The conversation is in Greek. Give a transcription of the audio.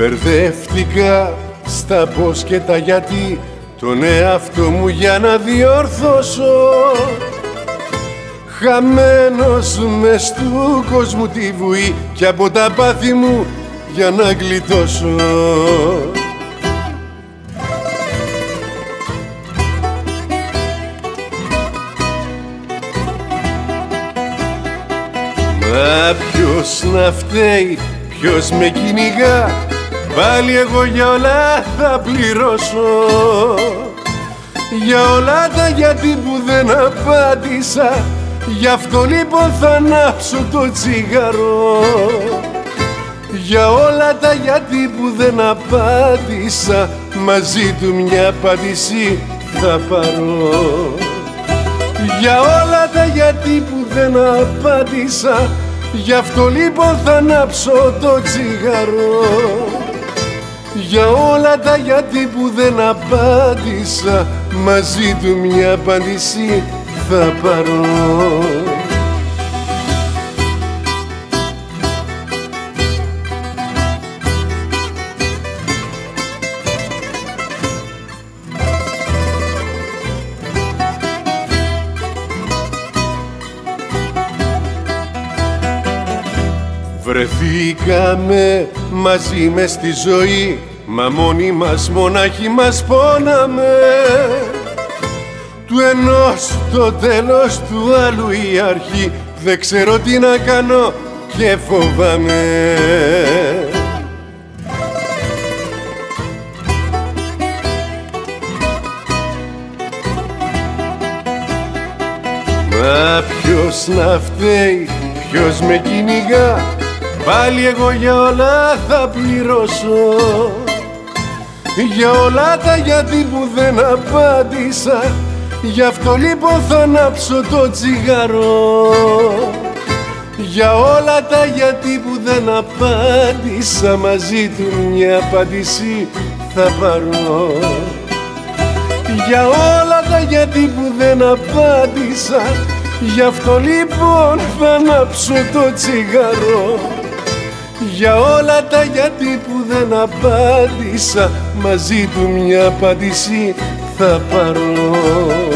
Μπερδεύτηκα στα πώς και τα γιατί τον εαυτό μου για να διορθώσω. Χαμένος μες του κόσμου τη βουή κι από τα πάθη μου για να γλιτώσω. Μα ποιος να φταίει, ποιος με κυνηγά, πάλι εγώ για όλα θα πληρώσω. Για όλα τα γιατί που δεν απάντησα, γι' αυτό λοιπόν θα ανάψω το τσιγάρο. Για όλα τα γιατί που δεν απάντησα, μαζί του μια απάντηση θα πάρω. Για όλα τα γιατί που δεν απάντησα, γι' αυτό λοιπόν θα ανάψω το τσιγάρο. Για όλα τα γιατί που δεν απάντησα, μαζί του μια απάντηση θα πάρω. Βρεθήκαμε μαζί μες στη ζωή, μα μόνοι μας, μονάχοι μας πόναμε. Του ενός το τέλος, του άλλου η αρχή, δεν ξέρω τι να κάνω και φοβάμαι. Μα ποιος να φταίει, ποιος με κυνηγά, πάλι εγώ για όλα θα πληρώσω. Για όλα τα γιατί που δεν απάντησα, γι' αυτό λοιπόν θα ανάψω το τσιγάρο. Για όλα τα γιατί που δεν απάντησα, μαζί του μια απάντηση θα πάρω. Για όλα τα γιατί που δεν απάντησα, γι' αυτό λοιπόν θα ανάψω το τσιγάρο. Για όλα τα γιατί που δεν απάντησα, μαζί του μια απάντηση θα πάρω.